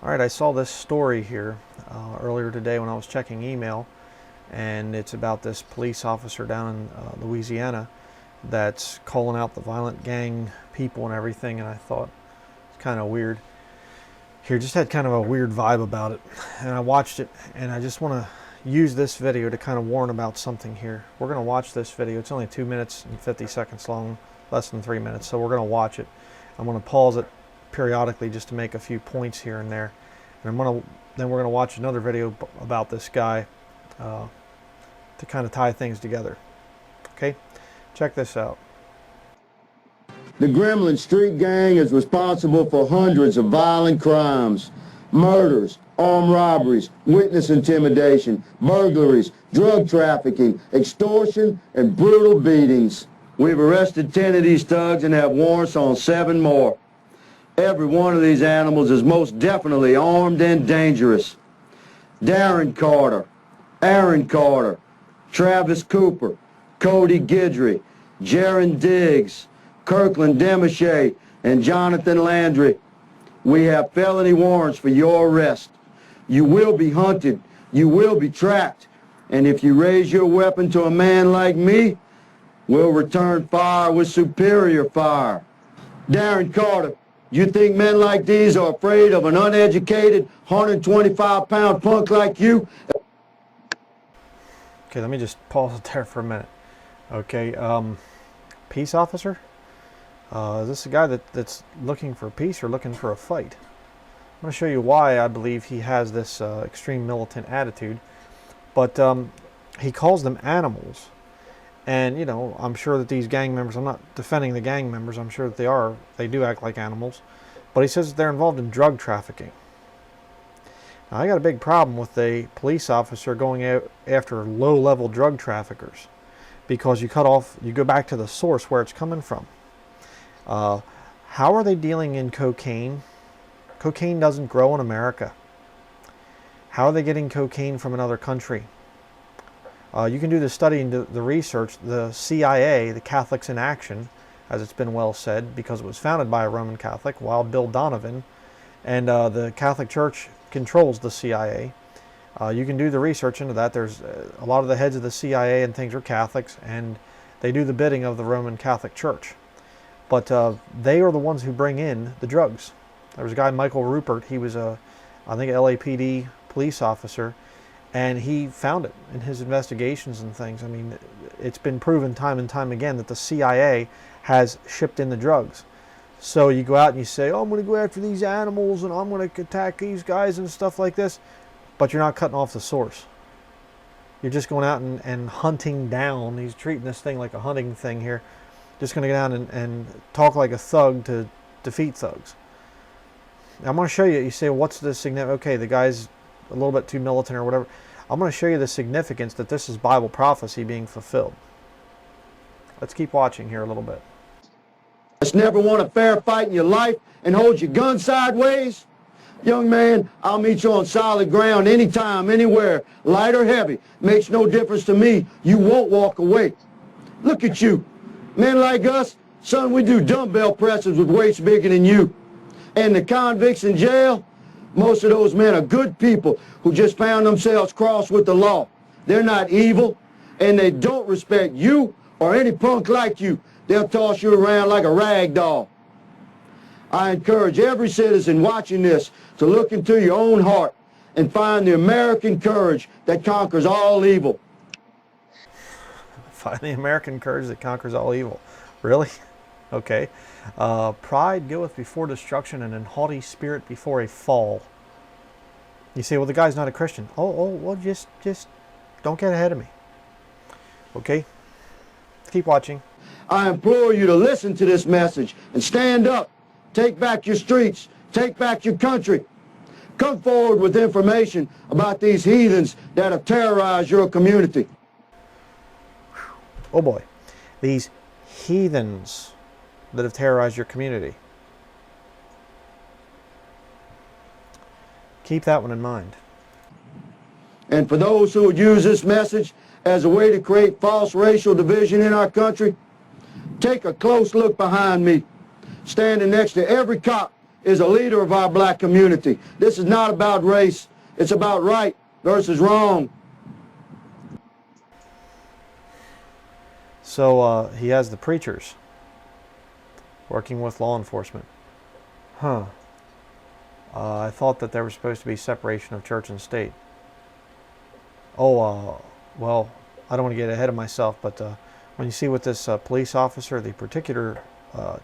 All right, I saw this story here earlier today when I was checking email, and it's about this police officer down in Louisiana that's calling out the violent gang people and everything, and I thought it's kind of weird. Here, just had kind of a weird vibe about it, and I watched it, and I just want to use this video to kind of warn about something here. We're going to watch this video. It's only 2 minutes and 50 seconds long, less than 3 minutes, so we're going to watch it. I'm going to pause it periodically just to make a few points here and there, and then we're going to watch another video about this guy to kind of tie things together. Okay, check this out. The Gremlin Street Gang is responsible for hundreds of violent crimes: murders, armed robberies, witness intimidation, burglaries, drug trafficking, extortion, and brutal beatings. We've arrested 10 of these thugs and have warrants on 7 more. Every one of these animals is most definitely armed and dangerous. Darren Carter, Aaron Carter, Travis Cooper, Cody Guidry, Jaron Diggs, Kirkland Demochet, and Jonathan Landry. We have felony warrants for your arrest. You will be hunted. You will be tracked. And if you raise your weapon to a man like me, we'll return fire with superior fire. Darren Carter, you think men like these are afraid of an uneducated, 125-pound punk like you? Okay, let me just pause it there for a minute. Okay, peace officer? Is this a guy that's looking for peace or looking for a fight? I'm going to show you why I believe he has this extreme militant attitude. But he calls them animals. And, you know, I'm sure that these gang members, I'm not defending the gang members, I'm sure that they do act like animals. But he says that they're involved in drug trafficking. Now, I got a big problem with a police officer going out after low-level drug traffickers, because you go back to the source where it's coming from. How are they dealing in cocaine? Cocaine doesn't grow in America. How are they getting cocaine from another country? You can do the study and the research. The CIA, the Catholics in Action, as it's been well said, because it was founded by a Roman Catholic, Wild Bill Donovan, and the Catholic Church controls the CIA. You can do the research into that. There's a lot of the heads of the CIA and things are Catholics, and they do the bidding of the Roman Catholic Church. But they are the ones who bring in the drugs. There was a guy, Michael Rupert. He was I think, a LAPD police officer, and he found it in his investigations and things. I mean, it's been proven time and time again that the CIA has shipped in the drugs. So you go out and you say, oh, I'm going to go after these animals and I'm going to attack these guys and stuff like this, but you're not cutting off the source. You're just going out and hunting down. He's treating this thing like a hunting thing here. Just going to go down and talk like a thug to defeat thugs. Now, I'm going to show you. You say, well, what's the significance? Okay, the guy's a little bit too militant or whatever. I'm going to show you the significance that this is Bible prophecy being fulfilled. Let's keep watching here a little bit. Just never won a fair fight in your life and hold your gun sideways? Young man, I'll meet you on solid ground anytime, anywhere, light or heavy. Makes no difference to me. You won't walk away. Look at you. Men like us, son, we do dumbbell presses with weights bigger than you. And the convicts in jail, most of those men are good people who just found themselves crossed with the law. They're not evil, and they don't respect you or any punk like you. They'll toss you around like a rag doll. I encourage every citizen watching this to look into your own heart and find the American courage that conquers all evil. Find the American courage that conquers all evil. Really? Okay. Pride goeth before destruction, and an haughty spirit before a fall. You say, well, the guy's not a Christian. Well, just don't get ahead of me. Okay? Keep watching. I implore you to listen to this message and stand up. Take back your streets. Take back your country. Come forward with information about these heathens that have terrorized your community. Oh boy. These heathens that have terrorized your community. Keep that one in mind. And for those who would use this message as a way to create false racial division in our country, take a close look behind me. Standing next to every cop is a leader of our black community. This is not about race. It's about right versus wrong. So he has the preachers working with law enforcement. Huh. I thought that there was supposed to be separation of church and state. Oh, well, I don't want to get ahead of myself, but when you see what this police officer, the particular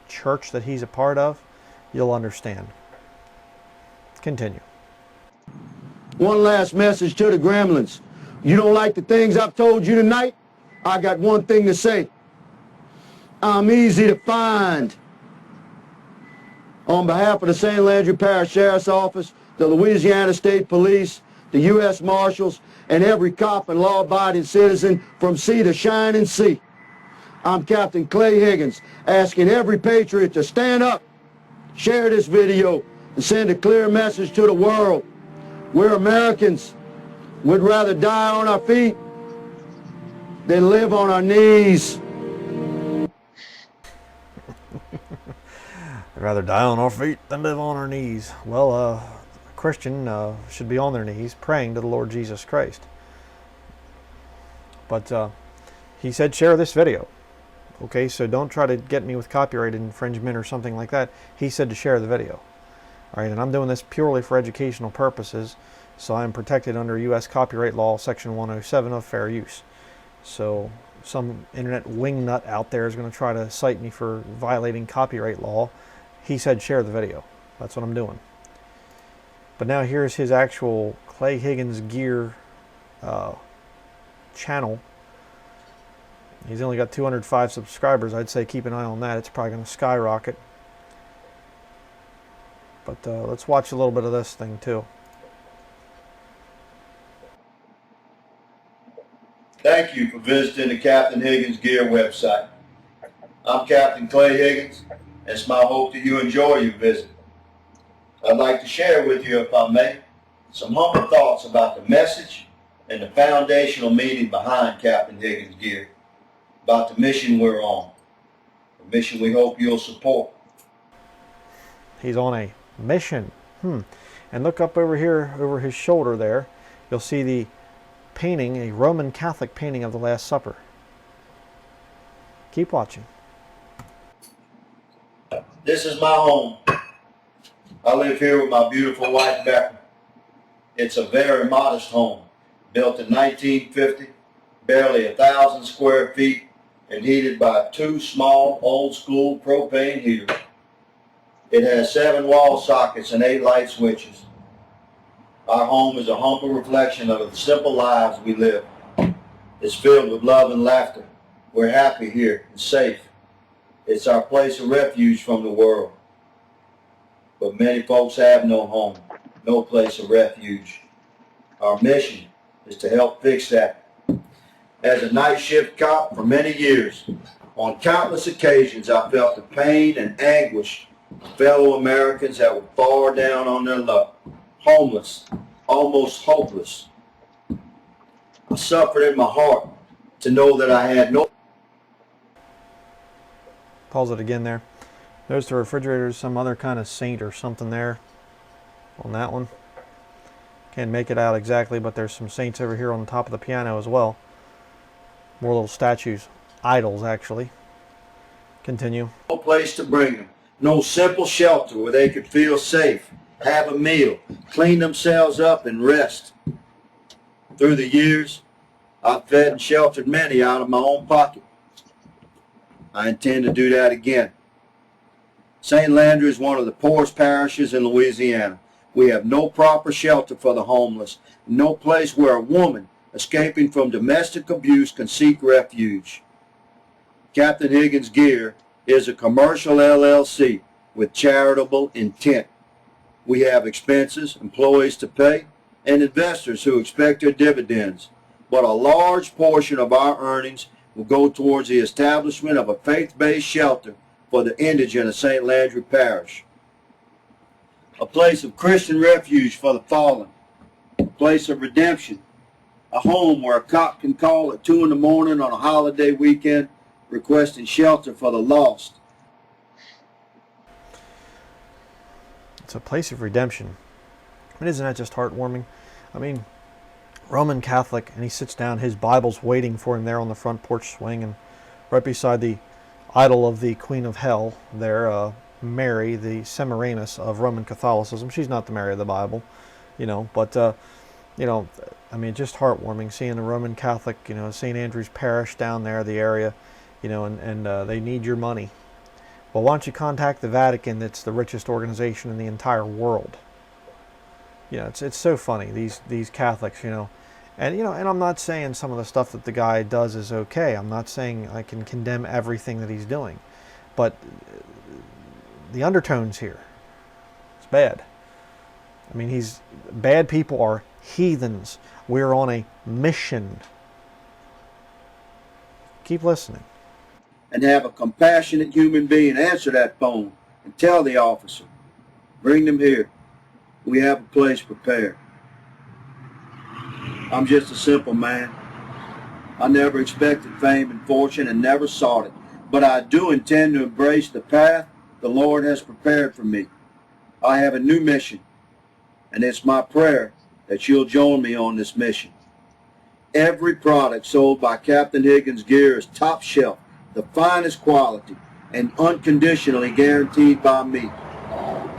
church that he's a part of, you'll understand. Continue. One last message to the gremlins. You don't like the things I've told you tonight? I got one thing to say. I'm easy to find. On behalf of the St. Landry Parish Sheriff's Office, the Louisiana State Police, the U.S. Marshals, and every cop and law-abiding citizen from sea to shining sea, I'm Captain Clay Higgins, asking every patriot to stand up, share this video, and send a clear message to the world. We're Americans. We'd rather die on our feet than live on our knees. I'd rather die on our feet than live on our knees. Well, a Christian should be on their knees praying to the Lord Jesus Christ. But he said share this video. Okay, so don't try to get me with copyright infringement or something like that. He said to share the video. All right, and I'm doing this purely for educational purposes, so I'm protected under U.S. copyright law, section 107 of fair use. So some internet wingnut out there is going to try to cite me for violating copyright law. He said share the video. That's what I'm doing. But now here's his actual Clay Higgins Gear channel. He's only got 205 subscribers. I'd say keep an eye on that. It's probably going to skyrocket. But let's watch a little bit of this thing too. Thank you for visiting the Captain Higgins Gear website. I'm Captain Clay Higgins, and it's my hope that you enjoy your visit. I'd like to share with you, if I may, some humble thoughts about the message and the foundational meaning behind Captain Higgins Gear, about the mission we're on, a mission we hope you'll support. He's on a mission. And look up over here, over his shoulder there, you'll see the painting, a Roman Catholic painting of the Last Supper. Keep watching. This is my home. I live here with my beautiful wife, Becca. It's a very modest home, built in 1950, barely 1,000 square feet, and heated by 2 small, old-school propane heaters. It has 7 wall sockets and 8 light switches. Our home is a humble reflection of the simple lives we live. It's filled with love and laughter. We're happy here and safe. It's our place of refuge from the world. But many folks have no home, no place of refuge. Our mission is to help fix that. As a night shift cop for many years, on countless occasions I felt the pain and anguish of fellow Americans that were far down on their luck, homeless, almost hopeless. I suffered in my heart to know that I had no... Pause it again there. There's the refrigerator, some other kind of saint or something there on that one. Can't make it out exactly, but there's some saints over here on the top of the piano as well. More little statues. Idols, actually. Continue. No place to bring them. No simple shelter where they could feel safe, have a meal, clean themselves up, and rest. Through the years, I've fed and sheltered many out of my own pocket. I intend to do that again. St. Landry is one of the poorest parishes in Louisiana. We have no proper shelter for the homeless, no place where a woman escaping from domestic abuse can seek refuge. Captain Higgins Gear is a commercial LLC with charitable intent. We have expenses, employees to pay, and investors who expect their dividends, but a large portion of our earnings will go towards the establishment of a faith-based shelter for the indigent of St. Landry Parish. A place of Christian refuge for the fallen, a place of redemption, a home where a cop can call at 2 in the morning on a holiday weekend requesting shelter for the lost. It's a place of redemption. And isn't that just heartwarming? I mean, Roman Catholic, and he sits down, his Bible's waiting for him there on the front porch swing, and right beside the idol of the Queen of Hell there, Mary, the Semiramis of Roman Catholicism. She's not the Mary of the Bible, but, I mean, just heartwarming seeing a Roman Catholic, St. Andrew's Parish down there, the area, and they need your money. Well, why don't you contact the Vatican? That's the richest organization in the entire world. It's so funny, these Catholics, and I'm not saying some of the stuff that the guy does is okay. I'm not saying I can condemn everything that he's doing, but the undertones here, it's bad. I mean, bad people are heathens. We're on a mission. Keep listening. And have a compassionate human being answer that phone and tell the officer, bring them here. We have a place prepared. I'm just a simple man. I never expected fame and fortune and never sought it, but I do intend to embrace the path the Lord has prepared for me. I have a new mission, and it's my prayer that you'll join me on this mission. Every product sold by Captain Higgins Gear is top shelf, the finest quality, and unconditionally guaranteed by me.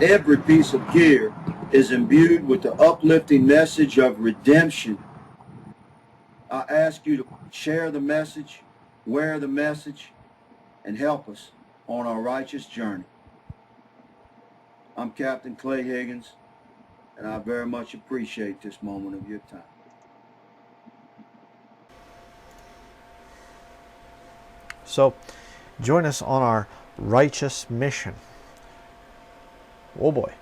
Every piece of gear is imbued with the uplifting message of redemption. I ask you to share the message, wear the message, and help us on our righteous journey. I'm Captain Clay Higgins, and I very much appreciate this moment of your time. So, join us on our righteous mission. Oh boy.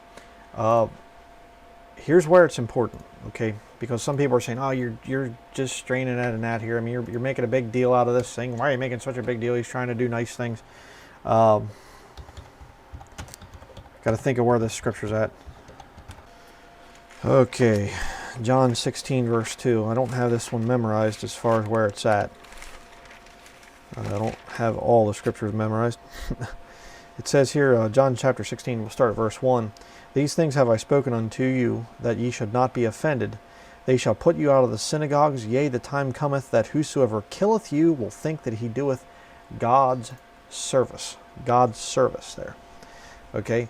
Here's where it's important, okay? Because some people are saying, oh, you're just straining at a gnat here. I mean, you're making a big deal out of this thing. Why are you making such a big deal? He's trying to do nice things. Got to think of where this scripture's at. Okay, John 16, verse 2. I don't have this one memorized as far as where it's at. I don't have all the scriptures memorized. It says here, John chapter 16, we'll start at verse 1. These things have I spoken unto you, that ye should not be offended. They shall put you out of the synagogues. Yea, the time cometh that whosoever killeth you will think that he doeth God's service. God's service there. Okay?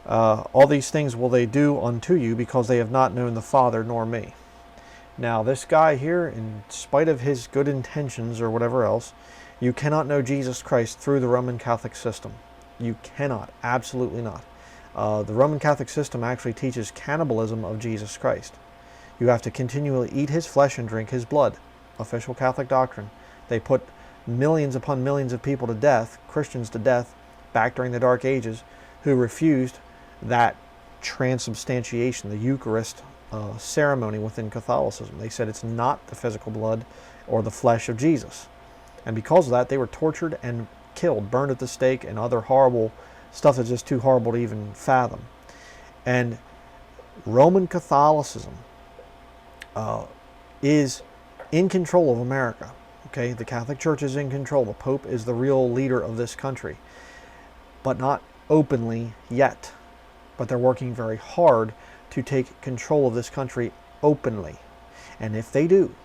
All these things will they do unto you, because they have not known the Father nor me. Now, this guy here, in spite of his good intentions or whatever else, you cannot know Jesus Christ through the Roman Catholic system. You cannot. Absolutely not. The Roman Catholic system actually teaches cannibalism of Jesus Christ. You have to continually eat his flesh and drink his blood. Official Catholic doctrine. They put millions upon millions of people to death, Christians to death, back during the Dark Ages, who refused that transubstantiation, the Eucharist ceremony within Catholicism. They said it's not the physical blood or the flesh of Jesus. And because of that, they were tortured and killed, burned at the stake, and other horrible stuff that's just too horrible to even fathom. And Roman Catholicism is in control of America. Okay, the Catholic Church is in control. The Pope is the real leader of this country, but not openly yet. But they're working very hard to take control of this country openly. And if they do,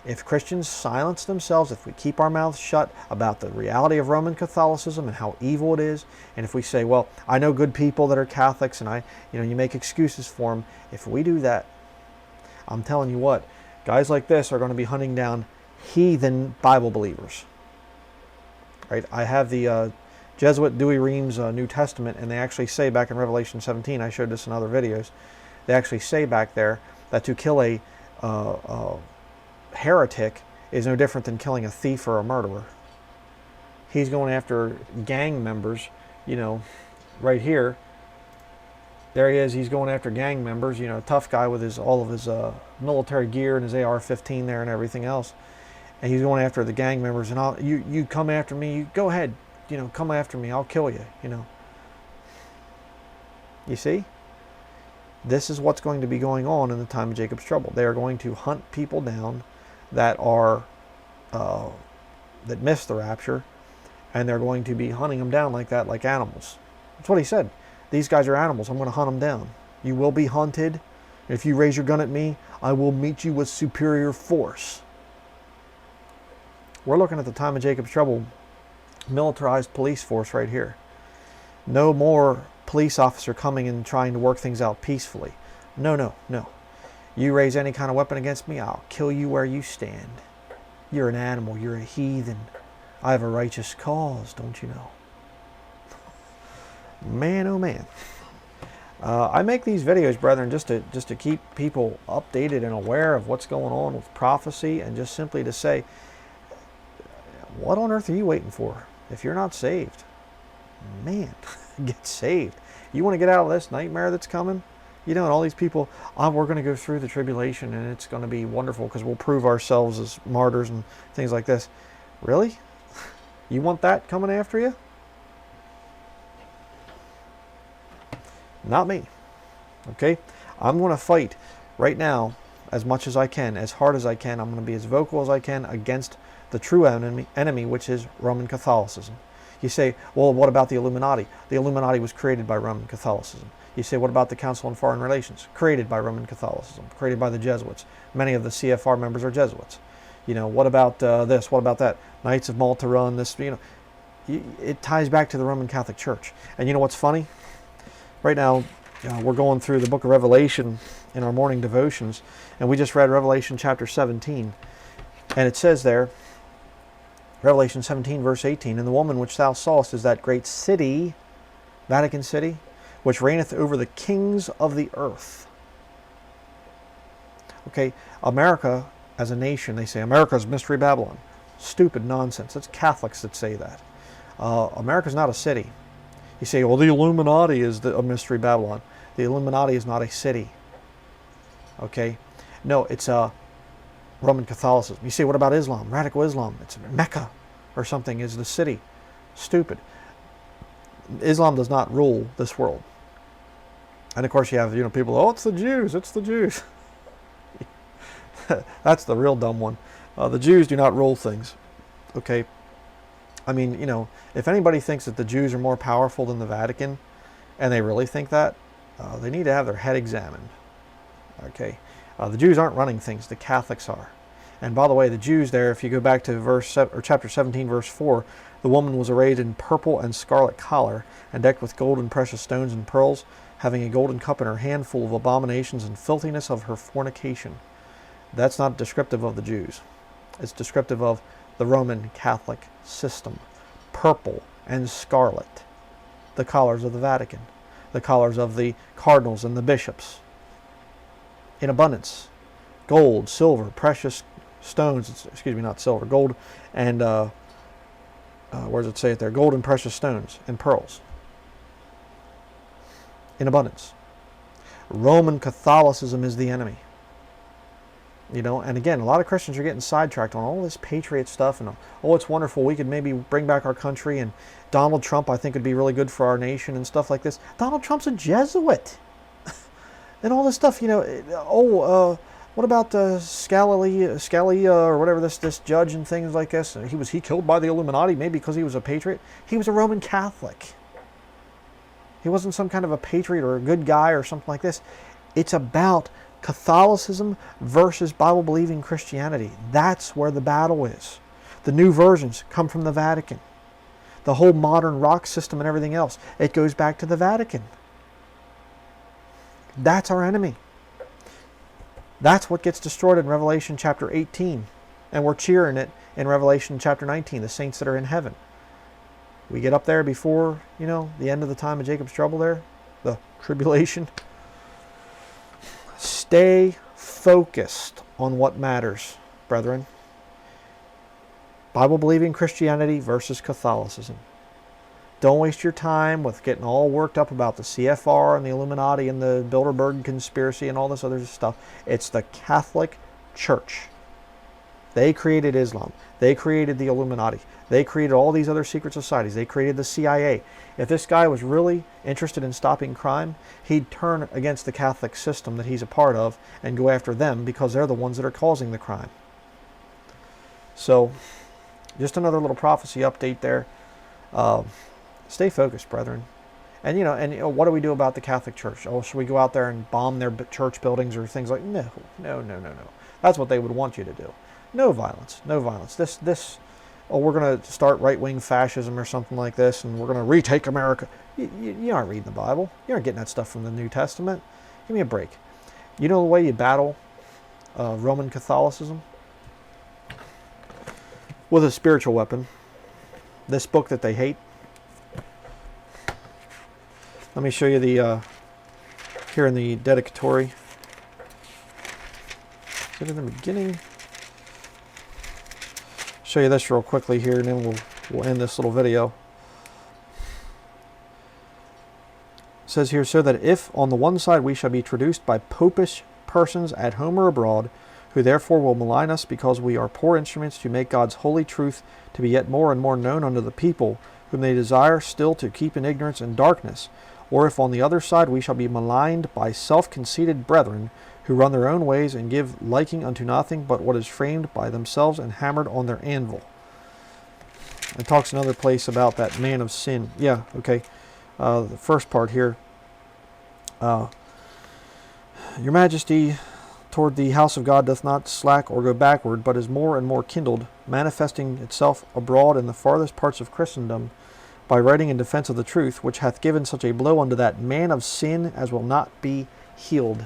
if Christians silence themselves, if we keep our mouths shut about the reality of Roman Catholicism and how evil it is, and if we say, well, I know good people that are Catholics, and you make excuses for them, if we do that, I'm telling you what, guys like this are going to be hunting down heathen Bible believers. Right? I have the Jesuit Dewey Ream's New Testament, and they actually say back in Revelation 17, I showed this in other videos, they actually say back there that to kill a heretic is no different than killing a thief or a murderer. He's going after gang members, right here. There he is, he's going after gang members, tough guy with all of his military gear and his AR-15 there and everything else. And he's going after the gang members, and you come after me, you go ahead, come after me, I'll kill you, You see? This is what's going to be going on in the time of Jacob's trouble. They are going to hunt people down that that miss the rapture, and they're going to be hunting them down like that, like animals. That's what he said. These guys are animals. I'm going to hunt them down. You will be hunted. If you raise your gun at me, I will meet you with superior force. We're looking at the time of Jacob's trouble, militarized police force right here. No more police officer coming and trying to work things out peacefully. No, no, no. You raise any kind of weapon against me, I'll kill you where you stand. You're an animal. You're a heathen. I have a righteous cause, don't you know? Man, oh man. I make these videos, brethren, just to keep people updated and aware of what's going on with prophecy, and just simply to say, what on earth are you waiting for if you're not saved? Man, get saved. You want to get out of this nightmare that's coming? You know, and all these people, we're going to go through the tribulation and it's going to be wonderful because we'll prove ourselves as martyrs and things like this. Really? You want that coming after you? Not me. Okay? I'm going to fight right now as much as I can, as hard as I can. I'm going to be as vocal as I can against the true enemy, which is Roman Catholicism. You say, well, what about the Illuminati? The Illuminati was created by Roman Catholicism. You say, what about the Council on Foreign Relations? Created by Roman Catholicism, created by the Jesuits. Many of the CFR members are Jesuits. You know, what about this? What about that? Knights of Malta run this, you know. It ties back to the Roman Catholic Church. And you know what's funny? Right now, we're going through the book of Revelation in our morning devotions, and we just read Revelation chapter 17. And it says there, Revelation 17, verse 18, and the woman which thou sawest is that great city, Vatican City, which reigneth over the kings of the earth. Okay, America as a nation, they say America's Mystery Babylon. Stupid nonsense. It's Catholics that say that. America's not a city. You say, well, the Illuminati is a Mystery Babylon. The Illuminati is not a city. Okay? No, it's Roman Catholicism. You say, what about Islam? Radical Islam. It's Mecca or something is the city. Stupid. Islam does not rule this world. And of course you have, people, oh, it's the Jews, it's the Jews. That's the real dumb one. The Jews do not rule things. Okay? I mean, if anybody thinks that the Jews are more powerful than the Vatican, and they really think that, they need to have their head examined. Okay? The Jews aren't running things, the Catholics are. And by the way, the Jews there, if you go back to chapter 17, verse 4, the woman was arrayed in purple and scarlet collar, and decked with gold and precious stones and pearls, having a golden cup in her hand full of abominations and filthiness of her fornication. That's not descriptive of the Jews. It's descriptive of the Roman Catholic system. Purple and scarlet, the collars of the Vatican, the collars of the cardinals and the bishops. In abundance. Gold, silver, precious stones, not silver, gold, and where does it say it there? Gold and precious stones and pearls. In abundance. Roman Catholicism is the enemy. And again, a lot of Christians are getting sidetracked on all this patriot stuff, and oh, it's wonderful, we could maybe bring back our country, and Donald Trump, I think, would be really good for our nation and stuff like this. Donald Trump's a Jesuit. And all this stuff, what about Scalia or whatever, this judge and things like this? Was he killed by the Illuminati, maybe because he was a patriot? He was a Roman Catholic. He wasn't some kind of a patriot or a good guy or something like this. It's about Catholicism versus Bible-believing Christianity. That's where the battle is. The new versions come from the Vatican. The whole modern rock system and everything else, it goes back to the Vatican. That's our enemy. That's what gets destroyed in Revelation chapter 18. And we're cheering it in Revelation chapter 19, the saints that are in heaven. We get up there before, the end of the time of Jacob's trouble there, the tribulation. Stay focused on what matters, brethren. Bible-believing Christianity versus Catholicism. Don't waste your time with getting all worked up about the CFR and the Illuminati and the Bilderberg conspiracy and all this other stuff. It's the Catholic Church. They created Islam. They created the Illuminati. They created all these other secret societies. They created the CIA. If this guy was really interested in stopping crime, he'd turn against the Catholic system that he's a part of and go after them because they're the ones that are causing the crime. So, just another little prophecy update there. Stay focused, brethren. And what do we do about the Catholic Church? Oh, should we go out there and bomb their church buildings or things like? No. That's what they would want you to do. No violence. No violence. Oh, we're going to start right-wing fascism or something like this, and we're going to retake America. You aren't reading the Bible. You aren't getting that stuff from the New Testament. Give me a break. You know the way you battle Roman Catholicism? With a spiritual weapon. This book that they hate. Let me show you the here in the dedicatory. Is it in the beginning? Show you this real quickly here, and then we'll end this little video. It says here, so that if on the one side we shall be traduced by popish persons at home or abroad, who therefore will malign us because we are poor instruments to make God's holy truth to be yet more and more known unto the people, whom they desire still to keep in ignorance and darkness, or if on the other side we shall be maligned by self-conceited brethren, who run their own ways and give liking unto nothing but what is framed by themselves and hammered on their anvil. It talks another place about that man of sin. Yeah, okay. The first part here. Your Majesty toward the house of God doth not slack or go backward, but is more and more kindled, manifesting itself abroad in the farthest parts of Christendom, by writing in defense of the truth, which hath given such a blow unto that man of sin as will not be healed.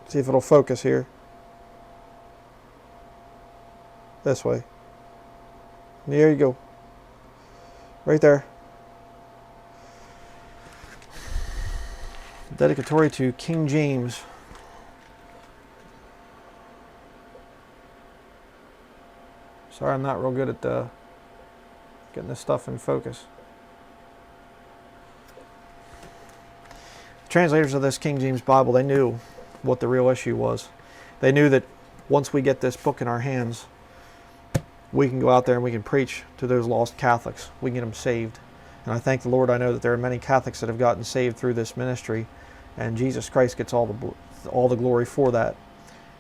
See if it'll focus here. This way. There you go. Right there. Dedicatory to King James. Sorry, I'm not real good at getting this stuff in focus. Translators of this King James Bible, they knew what the real issue was. They knew that once we get this book in our hands, we can go out there and we can preach to those lost Catholics. We can get them saved. And I thank the Lord, I know that there are many Catholics that have gotten saved through this ministry, and Jesus Christ gets all the glory for that.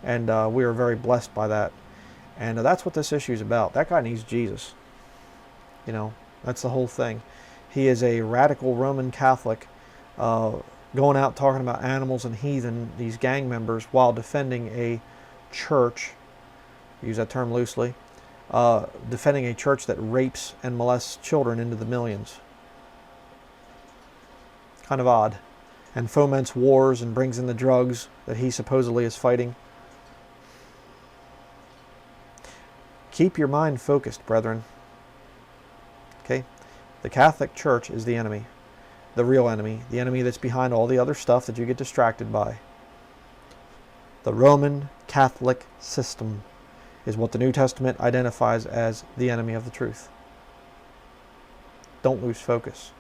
And we are very blessed by that. And that's what this issue is about. That guy needs Jesus. You know, that's the whole thing. He is a radical Roman Catholic, going out talking about animals and heathen, these gang members, while defending a church, use that term loosely, defending a church that rapes and molests children into the millions. Kind of odd. And foments wars and brings in the drugs that he supposedly is fighting. Keep your mind focused, brethren. Okay? The Catholic Church is the enemy. The real enemy. The enemy that's behind all the other stuff that you get distracted by. The Roman Catholic system is what the New Testament identifies as the enemy of the truth. Don't lose focus.